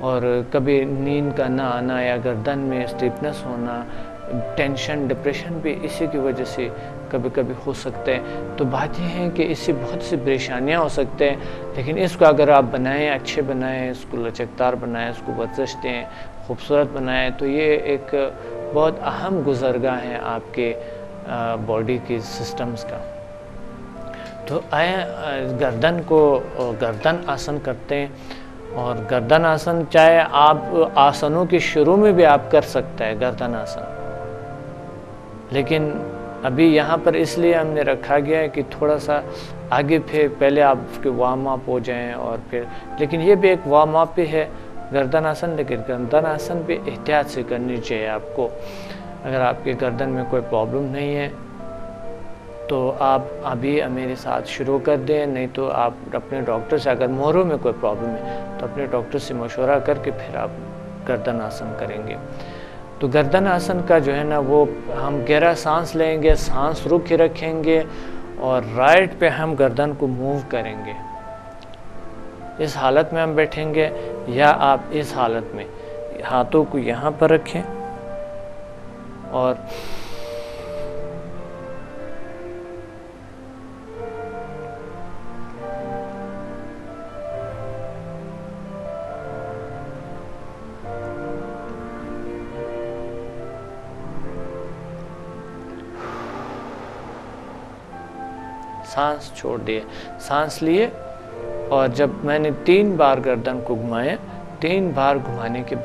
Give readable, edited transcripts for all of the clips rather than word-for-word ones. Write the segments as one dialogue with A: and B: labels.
A: اور کبھی نیند کا نہ آنا یا گردن میں سلیپنس ہونا، ٹینشن، ڈپریشن بھی اسی کی وجہ سے کبھی کبھی ہو سکتے ہیں۔ تو بات یہ ہے کہ اس سے بہت سی پریشانیاں ہو سکتے ہیں، لیکن اس کو اگر آپ بنائیں، اچھے بنائیں، اس کو لچکدار بنائیں، اس کو ورزش دیں، خوبصورت بنائیں، تو یہ ایک بہت اہم گزرگاہ ہے آپ کے باڈی کی سسٹمز کا۔ تو آئیں گردن آسن کرتے ہیں۔ اور گردن آسن چاہے آپ آسنوں کے شروع میں بھی آپ کر سکتے ہیں گردن آسن، لیکن ابھی یہاں پر اس لیے ہم نے رکھا گیا ہے کہ تھوڑا سا آگے پھر پہلے آپ کے وارم اپ ہو جائیں، اور پھر لیکن یہ بھی ایک وارم اپ ہی ہے گردن آسن، لیکن گردن آسن بھی احتیاط سے کرنی چاہیے آپ کو۔ اگر آپ کے گردن میں کوئی پرابلم نہیں ہے تو آپ ابھی میرے ساتھ شروع کر دیں، نہیں تو آپ اپنے ڈاکٹر سے، اگر موہروں میں کوئی پرابلم ہے تو اپنے ڈاکٹر سے مشورہ کر کے پھر آپ گردن آسن کریں گے۔ تو گردن آسن کا جو ہے نا، وہ ہم گہرا سانس لیں گے، سانس روک کے رکھیں گے، اور رائٹ پہ ہم گردن کو موو کریں گے۔ اس حالت میں ہم بیٹھیں گے، یا آپ اس حالت میں ہاتھوں کو یہاں پر رکھیں اور سانس چھوڑ دیے، سانس لیے، اور جب میں نے 3 بار گردن کو گھمایا، 3 بار گھمانے کے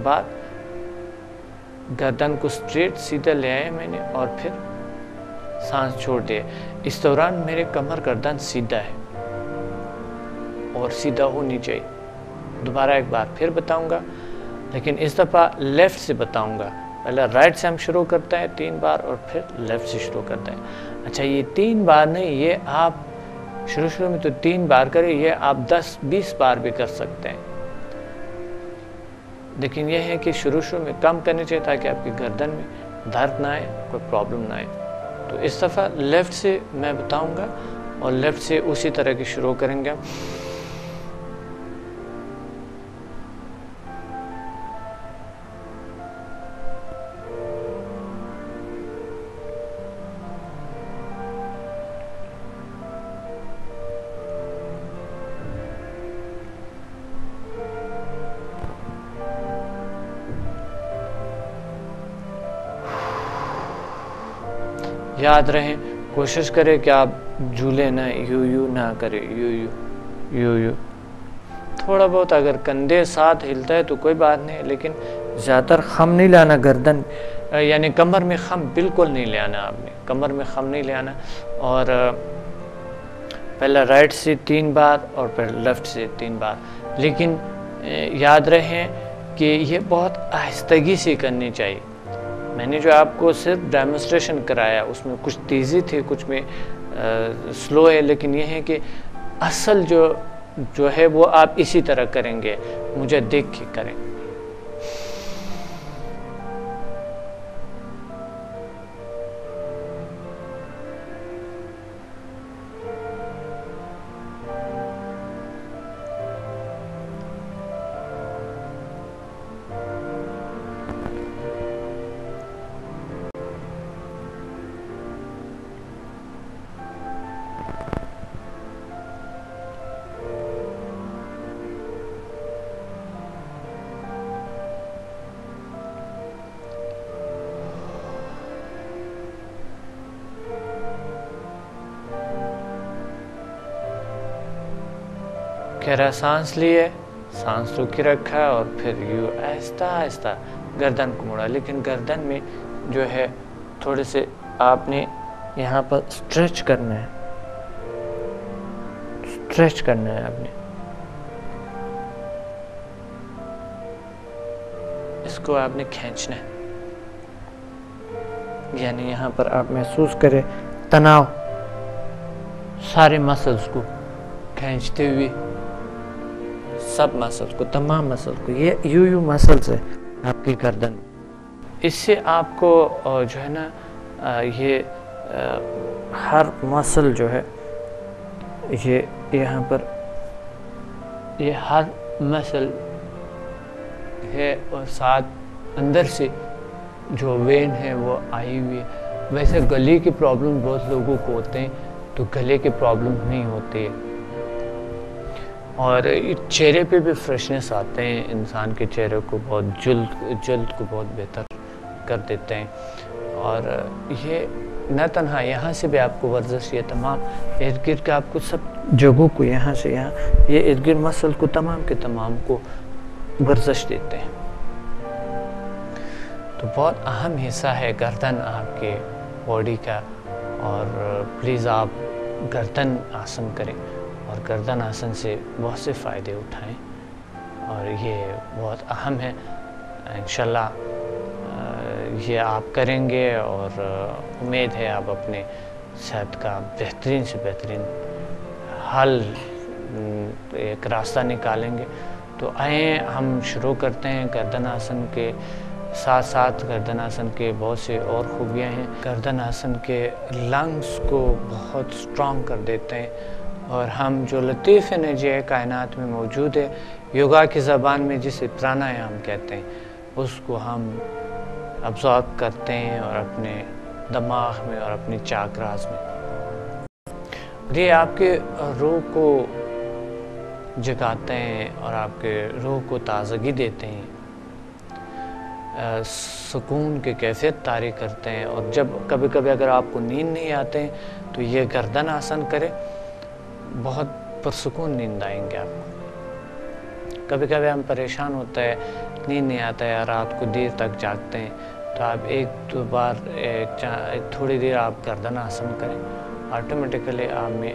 A: بعد گردن کو سٹریٹ سیدھا لے آئے میں نے، اور پھر سانس چھوڑ دیے۔ اس دوران میرے کمر گردن سیدھا ہے اور سیدھا ہونی چاہیے۔ دوبارہ ایک بار پھر بتاؤں گا، لیکن اس دفعہ لیفٹ سے بتاؤں گا۔ پہلے رائٹ سے ہم شروع کرتے ہیں 3 بار، اور پھر لیفٹ سے شروع کرتے ہیں۔ اچھا، یہ 3 بار نہیں، یہ آپ شروع میں تو 3 بار کریں، یہ آپ 10-20 بار بھی کر سکتے ہیں، لیکن یہ ہے کہ شروع میں کم کرنی چاہیے تاکہ آپ کی گردن میں درد نہ آئے، کوئی پرابلم نہ آئے۔ تو اس دفعہ لیفٹ سے میں بتاؤں گا، اور لیفٹ سے اسی طرح کی شروع کریں گے۔ یاد رہیں، کوشش کریں کہ آپ جھولے نہ، یو نہ کریں، یو۔ تھوڑا بہت اگر کندھے ساتھ ہلتا ہے تو کوئی بات نہیں، لیکن زیادہ تر خم نہیں لانا گردن، یعنی کمر میں خم بالکل نہیں لانا، آپ نے کمر میں خم نہیں لانا۔ اور پہلا رائٹ سے 3 بار اور پھر لیفٹ سے 3 بار، لیکن یاد رہیں کہ یہ بہت آہستگی سے کرنی چاہیے۔ میں نے جو آپ کو صرف ڈیمونسٹریشن کرایا، اس میں کچھ تیزی تھی، کچھ میں سلو ہے، لیکن یہ ہے کہ اصل جو ہے وہ آپ اسی طرح کریں گے، مجھے دیکھ کے کریں۔ گہرا سانس لیے، سانس روک کے رکھا، اور پھر یوں آہستہ آہستہ گردن کو موڑا، لیکن گردن میں جو ہے تھوڑے سے آپ نے یہاں پر اسٹریچ کرنا ہے، آپ نے اس کو آپ نے کھینچنا ہے، یعنی یہاں پر آپ محسوس کریں تناؤ، سارے مسلز کو کھینچتے ہوئے، سب مسلز کو، تمام مسلز کو، یہ یو مسلز ہے آپ کی گردن۔ اس سے آپ کو جو ہے نا یہ ہر مسل جو ہے یہ یہاں پر یہ ہر مسل ہے اور ساتھ اندر سے جو وین ہے وہ آئی ہوئی ہے. ویسے گلے کی پرابلم بہت لوگوں کو ہوتے ہیں, تو گلے کی پرابلم نہیں ہوتی ہے. اور چہرے پہ بھی فریشنس آتے ہیں, انسان کے چہرے کو بہت جلد کو بہت بہتر کر دیتے ہیں. اور یہ نہ تنہا یہاں سے بھی آپ کو ورزش, یہ تمام ارد گرد کے آپ کو سب جگہوں کو یہاں سے یہاں یہ ارد گرد مسل کو تمام کے تمام کو ورزش دیتے ہیں. تو بہت اہم حصہ ہے گردن آپ کے باڈی کا, اور پلیز آپ گردن آسن کریں اور گردن آسن سے بہت سے فائدے اٹھائیں, اور یہ بہت اہم ہے. انشاءاللہ یہ آپ کریں گے اور امید ہے آپ اپنے صحت کا بہترین سے بہترین حل ایک راستہ نکالیں گے. تو آئیں ہم شروع کرتے ہیں. گردن آسن کے ساتھ ساتھ گردن آسن کے بہت سے اور خوبیاں ہیں. گردن آسن کے لنگس کو بہت سٹرونگ کر دیتے ہیں, اور ہم جو لطیف انرجی ہے کائنات میں موجود ہے, یوگا کی زبان میں جسے پرانایام کہتے ہیں, اس کو ہم ابزارب کرتے ہیں اور اپنے دماغ میں اور اپنی چاکراز میں. یہ آپ کے روح کو جگاتے ہیں اور آپ کے روح کو تازگی دیتے ہیں, سکون کی کیفیت طاری کرتے ہیں. اور جب کبھی کبھی اگر آپ کو نیند نہیں آتے ہیں تو یہ گردن آسن کرے, بہت پرسکون نیند آئیں گے آپ کو. کبھی کبھی ہم پریشان ہوتا ہے, نیند نہیں آتا ہے, رات کو دیر تک جاگتے ہیں, تو آپ ایک دو بار تھوڑی دیر آپ گردن آسن کریں, آٹومیٹیکلی آپ میں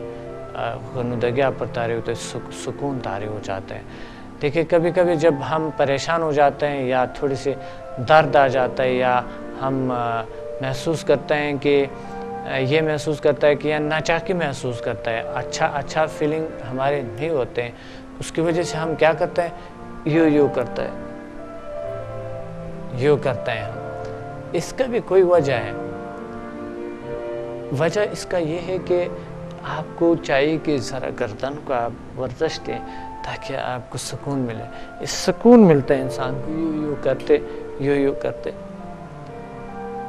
A: غنودگی پر طاری ہوتے ہیں, سکون طاری ہو جاتا ہے. دیکھیں کبھی کبھی جب ہم پریشان ہو جاتے ہیں یا تھوڑی سی درد آ جاتا ہے, یا ہم محسوس کرتے ہیں کہ یہ محسوس کرتا ہے کہ یا ناچاکی محسوس کرتا ہے, اچھا فیلنگ ہمارے نہیں ہوتے ہیں, اس کی وجہ سے ہم کیا کرتے ہیں, یوں کرتے ہیں ہم. اس کا بھی کوئی وجہ ہے. وجہ اس کا یہ ہے کہ آپ کو چاہیے کہ ذرا گردن کو آپ ورزش دیں تاکہ آپ کو سکون ملے. اس سکون ملتا ہے انسان کو یوں کرتے.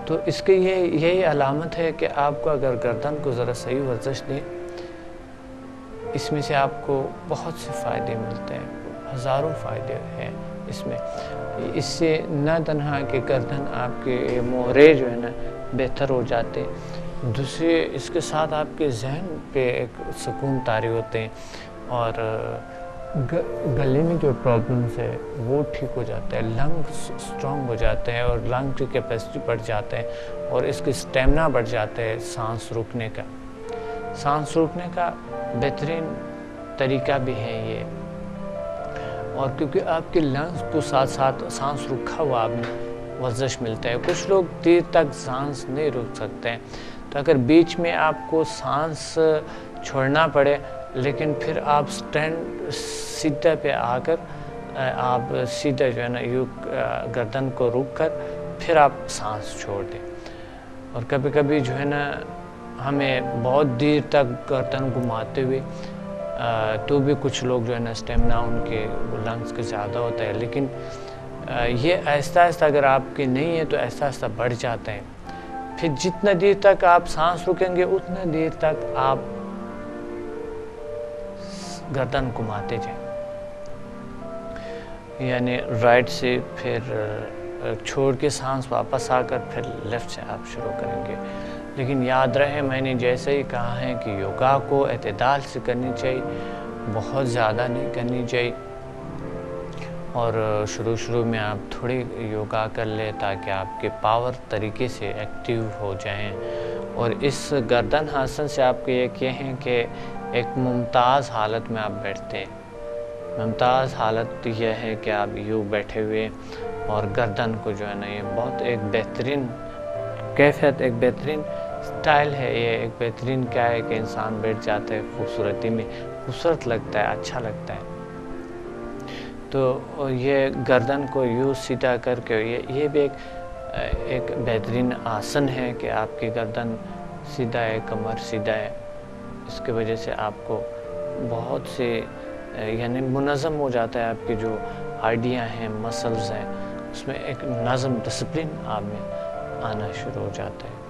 A: تو اس کے یہی علامت ہے کہ آپ کو اگر گردن کو ذرا صحیح ورزش دیں, اس میں سے آپ کو بہت سے فائدے ملتے ہیں, ہزاروں فائدے ہیں اس میں. اس سے نہ تنہا کہ گردن آپ کے موہرے جو ہے نا بہتر ہو جاتے, دوسرے اس کے ساتھ آپ کے ذہن پہ ایک سکون طاری ہوتے ہیں, اور گلے میں جو پرابلمس ہے وہ ٹھیک ہو جاتا ہے, لنگ سٹرونگ ہو جاتے ہیں, اور لنگ کی کیپیسٹی بڑھ جاتے ہیں, اور اس کی سٹیمنا بڑھ جاتا ہے. سانس روکنے کا بہترین طریقہ بھی ہے یہ, اور کیونکہ آپ کے لنگس کو ساتھ ساتھ سانس رکھا ہوا آپ نے ورزش ملتا ہے. کچھ لوگ دیر تک سانس نہیں روک سکتے ہیں, تو اگر بیچ میں آپ کو سانس چھوڑنا پڑے لیکن پھر آپ سٹینڈ سیدھے پہ آ کر آپ سیدھا جو ہے نا گردن کو روک کر پھر آپ سانس چھوڑ دیں. اور کبھی کبھی جو ہے نا ہمیں بہت دیر تک گردن گھماتے ہوئے تو بھی کچھ لوگ جو ہے نا اسٹیمنا ان کے لنگس کے زیادہ ہوتا ہے, لیکن یہ آہستہ آہستہ اگر آپ کے نہیں ہے تو آہستہ آہستہ بڑھ جاتے ہیں. پھر جتنا دیر تک آپ سانس رکیں گے اتنا دیر تک آپ گردن گھماتے جائیں, یعنی رائٹ سے پھر چھوڑ کے سانس واپس آ کر پھر لیفٹ سے آپ شروع کریں گے. لیکن یاد رہے میں نے جیسے ہی کہا ہے کہ یوگا کو اعتدال سے کرنی چاہیے, بہت زیادہ نہیں کرنی چاہیے, اور شروع میں آپ تھوڑی یوگا کر لیں تاکہ آپ کے پاور طریقے سے ایکٹیو ہو جائیں. اور اس گردن آسن سے آپ کو یہ کہیں کہ ایک ممتاز حالت میں آپ بیٹھتے ہیں. ممتاز حالت یہ ہے کہ آپ یوں بیٹھے ہوئے اور گردن کو جو ہے نا یہ بہت ایک بہترین کیفیت, ایک بہترین سٹائل ہے, یہ ایک بہترین کیا ہے کہ انسان بیٹھ جاتا ہے خوبصورتی میں, خوبصورت لگتا ہے, اچھا لگتا ہے. تو یہ گردن کو یوں سیدھا کر کے یہ بھی ایک بہترین آسن ہے کہ آپ کی گردن سیدھا ہے, کمر سیدھا ہے, اس کی وجہ سے آپ کو بہت سے یعنی منظم ہو جاتا ہے، آپ کی جو ہڈیاں ہیں، مسلز ہیں، اس میں ایک نظم ڈسپلن آپ میں آنا شروع ہو جاتا ہے۔